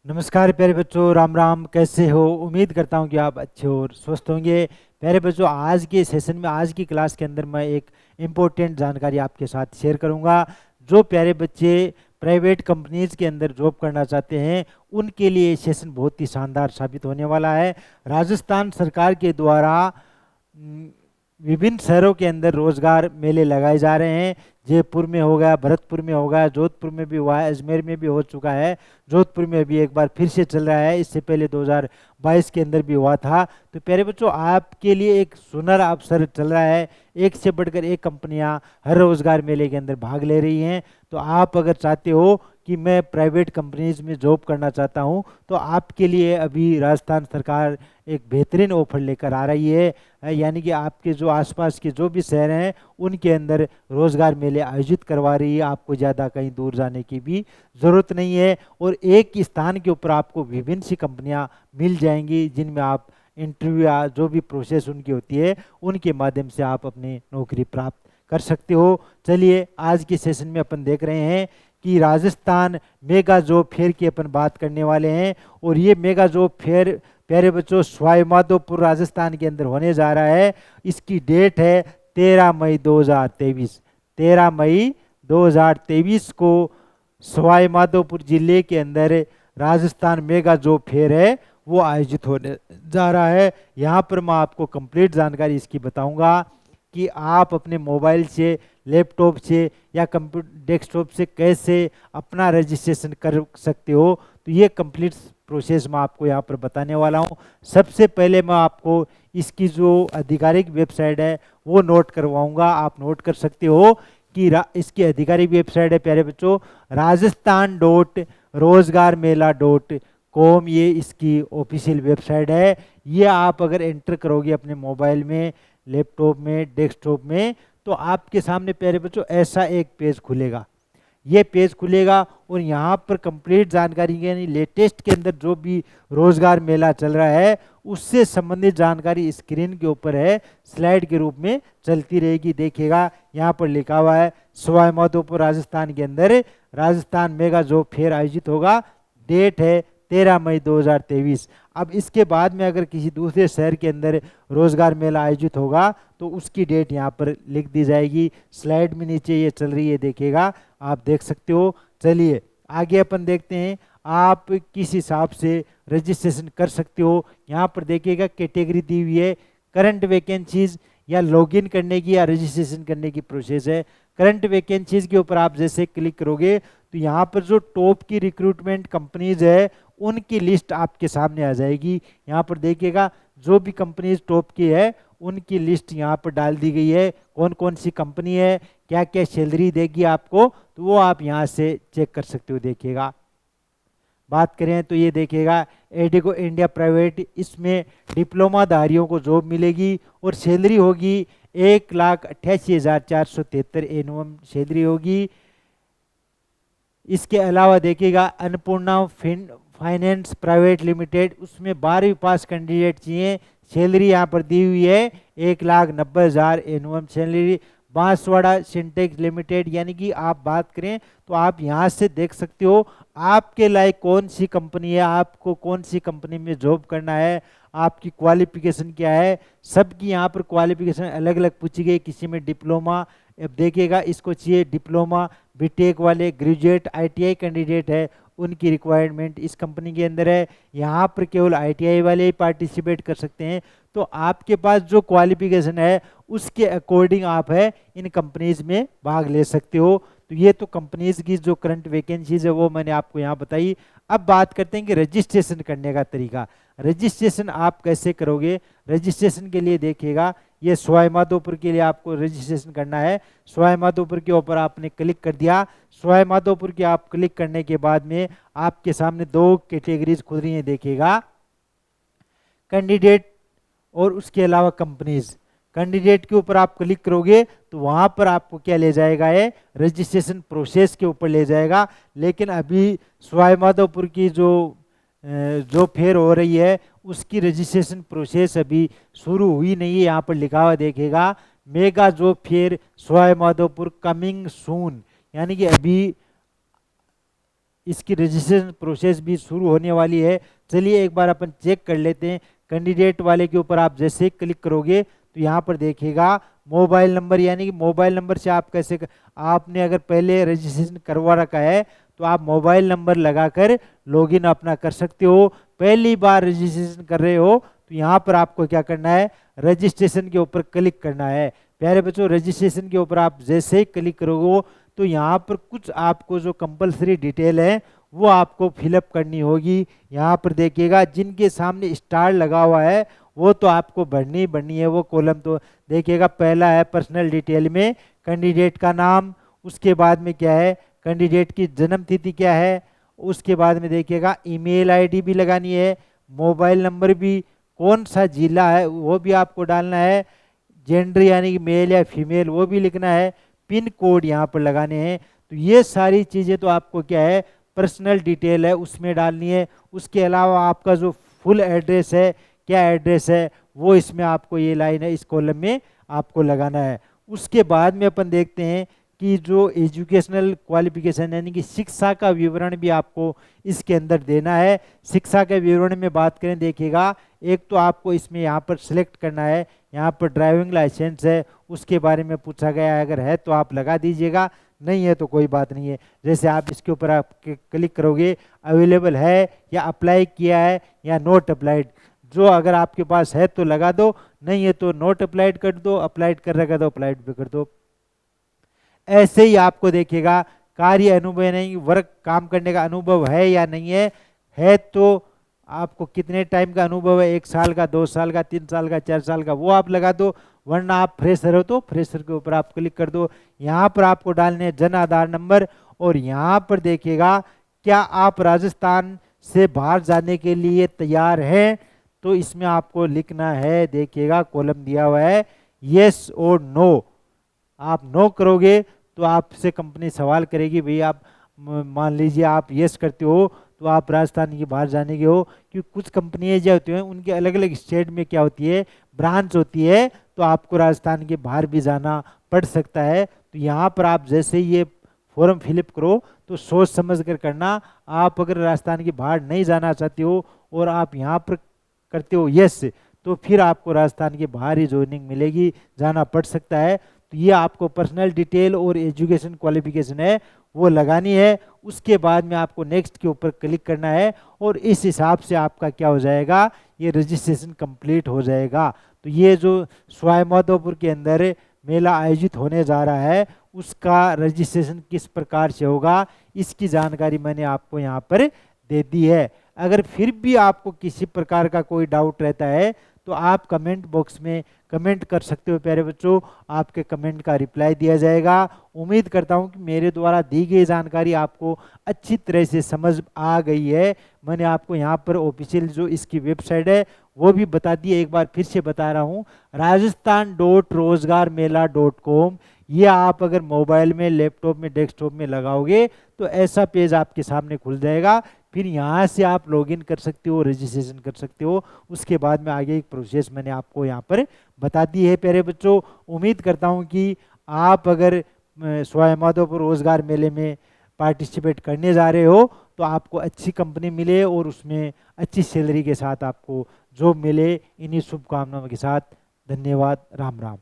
नमस्कार प्यारे बच्चों, राम राम। कैसे हो? उम्मीद करता हूँ कि आप अच्छे और स्वस्थ होंगे। प्यारे बच्चों, आज के सेशन में, आज की क्लास के अंदर मैं एक इम्पोर्टेंट जानकारी आपके साथ शेयर करूँगा। जो प्यारे बच्चे प्राइवेट कंपनीज के अंदर जॉब करना चाहते हैं, उनके लिए ये सेशन बहुत ही शानदार साबित होने वाला है। राजस्थान सरकार के द्वारा विभिन्न शहरों के अंदर रोजगार मेले लगाए जा रहे हैं। जयपुर में हो गया, भरतपुर में हो गया, जोधपुर में भी हुआ है, अजमेर में भी हो चुका है, जोधपुर में भी एक बार फिर से चल रहा है। इससे पहले 2022 के अंदर भी हुआ था। तो प्यारे बच्चों, आपके लिए एक सुनहरा अवसर चल रहा है। एक से बढ़कर एक कंपनियां हर रोजगार मेले के अंदर भाग ले रही हैं। तो आप अगर चाहते हो कि मैं प्राइवेट कंपनीज में जॉब करना चाहता हूं, तो आपके लिए अभी राजस्थान सरकार एक बेहतरीन ऑफर लेकर आ रही है। यानी कि आपके जो आसपास के जो भी शहर हैं, उनके अंदर रोजगार मेले आयोजित करवा रही है। आपको ज़्यादा कहीं दूर जाने की भी ज़रूरत नहीं है। और एक ही स्थान के ऊपर आपको विभिन्न सी कंपनियां मिल जाएंगी, जिनमें आप इंटरव्यू या जो भी प्रोसेस उनकी होती है, उनके माध्यम से आप अपनी नौकरी प्राप्त कर सकते हो। चलिए, आज के सेशन में अपन देख रहे हैं कि राजस्थान मेगा जॉब फेयर की अपन बात करने वाले हैं। और ये मेगा जॉब फेयर प्यारे बच्चों सवाई माधोपुर राजस्थान के अंदर होने जा रहा है। इसकी डेट है 13 मई 2023। 13 मई 2023 को सवाई माधोपुर जिले के अंदर राजस्थान मेगा जॉब फेयर है, वो आयोजित होने जा रहा है। यहाँ पर मैं आपको कंप्लीट जानकारी इसकी बताऊंगा कि आप अपने मोबाइल से, लैपटॉप से या कंप्यूटर डेस्कटॉप से कैसे अपना रजिस्ट्रेशन कर सकते हो। तो ये कंप्लीट प्रोसेस मैं आपको यहाँ पर बताने वाला हूँ। सबसे पहले मैं आपको इसकी जो आधिकारिक वेबसाइट है वो नोट करवाऊंगा। आप नोट कर सकते हो कि इसकी आधिकारिक वेबसाइट है प्यारे बच्चों, rajasthan.rozgarmela.com। ये इसकी ऑफिशियल वेबसाइट है। ये आप अगर एंटर करोगे अपने मोबाइल में, लैपटॉप में, डेस्कटॉप में, तो आपके सामने प्यारे बच्चों ऐसा एक पेज खुलेगा। ये पेज खुलेगा और यहाँ पर कंप्लीट जानकारी, यानी लेटेस्ट के अंदर जो भी रोजगार मेला चल रहा है उससे संबंधित जानकारी स्क्रीन के ऊपर है, स्लाइड के रूप में चलती रहेगी। देखिएगा, यहाँ पर लिखा हुआ है सवाई माधोपुर राजस्थान के अंदर राजस्थान मेगा जॉब फेयर आयोजित होगा। डेट है 13 मई 2023। अब इसके बाद में अगर किसी दूसरे शहर के अंदर रोजगार मेला आयोजित होगा तो उसकी डेट यहाँ पर लिख दी जाएगी। स्लाइड में नीचे ये चल रही है, देखिएगा, आप देख सकते हो। चलिए आगे अपन देखते हैं आप किस हिसाब से रजिस्ट्रेशन कर सकते हो। यहाँ पर देखिएगा कैटेगरी दी हुई है, करंट वैकेंसीज या लॉगिन करने की या रजिस्ट्रेशन करने की प्रोसेस है। करंट वैकेंसीज के ऊपर आप जैसे क्लिक करोगे तो यहाँ पर जो टॉप की रिक्रूटमेंट कंपनीज है उनकी लिस्ट आपके सामने आ जाएगी। यहाँ पर देखिएगा जो भी कंपनीज टॉप की है उनकी लिस्ट यहाँ पर डाल दी गई है। कौन कौन सी कंपनी है, क्या क्या सैलरी देगी आपको, तो वो आप यहाँ से चेक कर सकते हो। देखिएगा, बात करें तो ये देखिएगा एडिको इंडिया प्राइवेट, इसमें डिप्लोमाधारियों को जॉब मिलेगी और सैलरी होगी 1,88,473 एनुअम सैलरी होगी। इसके अलावा देखिएगा अन्नपूर्णा फाइनेंस प्राइवेट लिमिटेड, उसमें 12वीं पास कैंडिडेट चाहिए। सैलरी यहाँ पर दी हुई है 1,90,000 एनुअम सैलरी। बांसवाड़ा सिंटेक्स लिमिटेड, यानी कि आप बात करें तो आप यहाँ से देख सकते हो आपके लायक कौन सी कंपनी है, आपको कौन सी कंपनी में जॉब करना है, आपकी क्वालिफिकेशन क्या है। सबकी यहाँ पर क्वालिफिकेशन अलग अलग पूछी गई। किसी में डिप्लोमा, अब देखिएगा इसको चाहिए डिप्लोमा, बीटेक वाले, ग्रेजुएट, आईटीआई कैंडिडेट है, उनकी रिक्वायरमेंट इस कंपनी के अंदर है। यहाँ पर केवल आईटीआई वाले ही पार्टिसिपेट कर सकते हैं। तो आपके पास जो क्वालिफिकेशन है उसके अकॉर्डिंग आप है इन कंपनीज में भाग ले सकते हो। तो ये तो कंपनीज की जो करंट वैकेंसीज है वो मैंने आपको यहाँ बताई। अब बात करते हैं कि रजिस्ट्रेशन करने का तरीका। रजिस्ट्रेशन आप कैसे करोगे? रजिस्ट्रेशन के लिए देखिएगा, ये सवाई माधोपुर के लिए आपको रजिस्ट्रेशन करना है। सवाई माधोपुर के ऊपर आपने क्लिक कर दिया। सवाई माधोपुर के आप क्लिक करने के बाद में आपके सामने दो कैटेगरीज खुल रही हैं, देखिएगा, कैंडिडेट और उसके अलावा कंपनीज। कैंडिडेट के ऊपर आप क्लिक करोगे तो वहां पर आपको क्या ले जाएगा, है रजिस्ट्रेशन प्रोसेस के ऊपर ले जाएगा। लेकिन अभी सवाई माधोपुर की जो फेयर हो रही है उसकी रजिस्ट्रेशन प्रोसेस अभी शुरू हुई नहीं है। यहाँ पर लिखा हुआ देखिएगा mega job fair Sawai Madhopur coming soon, यानी कि अभी इसकी रजिस्ट्रेशन प्रोसेस भी शुरू होने वाली है। चलिए एक बार अपन चेक कर लेते हैं। कैंडिडेट वाले के ऊपर आप जैसे ही क्लिक करोगे तो यहाँ पर देखिएगा मोबाइल नंबर, यानी कि मोबाइल नंबर से आप कैसे आपने अगर पहले रजिस्ट्रेशन करवा रखा है तो आप मोबाइल नंबर लगाकर लॉगिन अपना कर सकते हो। पहली बार रजिस्ट्रेशन कर रहे हो तो यहाँ पर आपको क्या करना है, रजिस्ट्रेशन के ऊपर क्लिक करना है। प्यारे बच्चों, रजिस्ट्रेशन के ऊपर आप जैसे ही क्लिक करोगे तो यहाँ पर कुछ आपको जो कंपलसरी डिटेल है वो आपको फिलअप करनी होगी। यहाँ पर देखिएगा जिनके सामने स्टार लगा हुआ है वो तो आपको भरनी है वो कॉलम। तो देखिएगा पहला है पर्सनल डिटेल में कैंडिडेट का नाम, उसके बाद में क्या है कैंडिडेट की जन्म तिथि क्या है, उसके बाद में देखिएगा ईमेल आईडी भी लगानी है, मोबाइल नंबर भी, कौन सा जिला है वो भी आपको डालना है, जेंडर यानी कि मेल या फीमेल वो भी लिखना है, पिन कोड यहाँ पर लगाने हैं। तो ये सारी चीज़ें तो आपको क्या है पर्सनल डिटेल है उसमें डालनी है। उसके अलावा आपका जो फुल एड्रेस है, क्या एड्रेस है वो इसमें आपको ये लाइन है इस कॉलम में आपको लगाना है। उसके बाद में अपन देखते हैं कि जो एजुकेशनल क्वालिफिकेशन यानी कि शिक्षा का विवरण भी आपको इसके अंदर देना है। शिक्षा के विवरण में बात करें देखिएगा, एक तो आपको इसमें यहाँ पर सिलेक्ट करना है, यहाँ पर ड्राइविंग लाइसेंस है उसके बारे में पूछा गया है, अगर है तो आप लगा दीजिएगा, नहीं है तो कोई बात नहीं है। जैसे आप इसके ऊपर आप क्लिक करोगे अवेलेबल है या अप्लाई किया है या नॉट अप्लाइड, जो अगर आपके पास है तो लगा दो, नहीं है तो नॉट अप्लाइड कर दो, अप्लाइड कर रखा तो अप्लाइड भी कर दो। ऐसे ही आपको देखिएगा कार्य अनुभव नहीं, वर्क काम करने का अनुभव है या नहीं है तो आपको कितने टाइम का अनुभव है, 1 साल का, 2 साल का, 3 साल का, 4 साल का, वो आप लगा दो। वरना आप फ्रेशर हो तो फ्रेशर के ऊपर आप क्लिक कर दो। यहाँ पर आपको डालने जन आधार नंबर, और यहाँ पर देखिएगा क्या आप राजस्थान से बाहर जाने के लिए तैयार हैं, तो इसमें आपको लिखना है, देखिएगा कॉलम दिया हुआ है यस और नो। आप नो करोगे तो आपसे कंपनी सवाल करेगी भाई आप मान लीजिए आप यस करते हो तो आप राजस्थान के बाहर जाने के हो, क्योंकि कुछ कंपनियां जो होती हैं उनके अलग अलग स्टेट में क्या होती है ब्रांच होती है, तो आपको राजस्थान के बाहर भी जाना पड़ सकता है। तो यहाँ पर आप जैसे ही ये फॉर्म फिलअप करो तो सोच समझ कर करना। आप अगर राजस्थान के बाहर नहीं जाना चाहते हो और आप यहाँ पर करते हो यस, तो फिर आपको राजस्थान के बाहर ही ज्वाइनिंग मिलेगी, जाना पड़ सकता है। तो ये आपको पर्सनल डिटेल और एजुकेशन क्वालिफिकेशन है वो लगानी है। उसके बाद में आपको नेक्स्ट के ऊपर क्लिक करना है और इस हिसाब से आपका क्या हो जाएगा, ये रजिस्ट्रेशन कंप्लीट हो जाएगा। तो ये जो सवाई माधोपुर के अंदर मेला आयोजित होने जा रहा है उसका रजिस्ट्रेशन किस प्रकार से होगा इसकी जानकारी मैंने आपको यहाँ पर दे दी है। अगर फिर भी आपको किसी प्रकार का कोई डाउट रहता है तो आप कमेंट बॉक्स में कमेंट कर सकते हो प्यारे बच्चों, आपके कमेंट का रिप्लाई दिया जाएगा। उम्मीद करता हूं कि मेरे द्वारा दी गई जानकारी आपको अच्छी तरह से समझ आ गई है। मैंने आपको यहाँ पर ऑफिशियल जो इसकी वेबसाइट है वो भी बता दी है, एक बार फिर से बता रहा हूँ rajasthan.rozgarmela.com। ये आप अगर मोबाइल में, लैपटॉप में, डेस्कटॉप में लगाओगे तो ऐसा पेज आपके सामने खुल जाएगा। फिर यहाँ से आप लॉगिन कर सकते हो, रजिस्ट्रेशन कर सकते हो। उसके बाद में आगे एक प्रोसेस मैंने आपको यहाँ पर बता दी है प्यारे बच्चों। उम्मीद करता हूँ कि आप अगर सवाई माधोपुर रोजगार मेले में पार्टिसिपेट करने जा रहे हो तो आपको अच्छी कंपनी मिले और उसमें अच्छी सैलरी के साथ आपको जॉब मिले। इन्हीं शुभकामनाओं के साथ धन्यवाद, राम राम।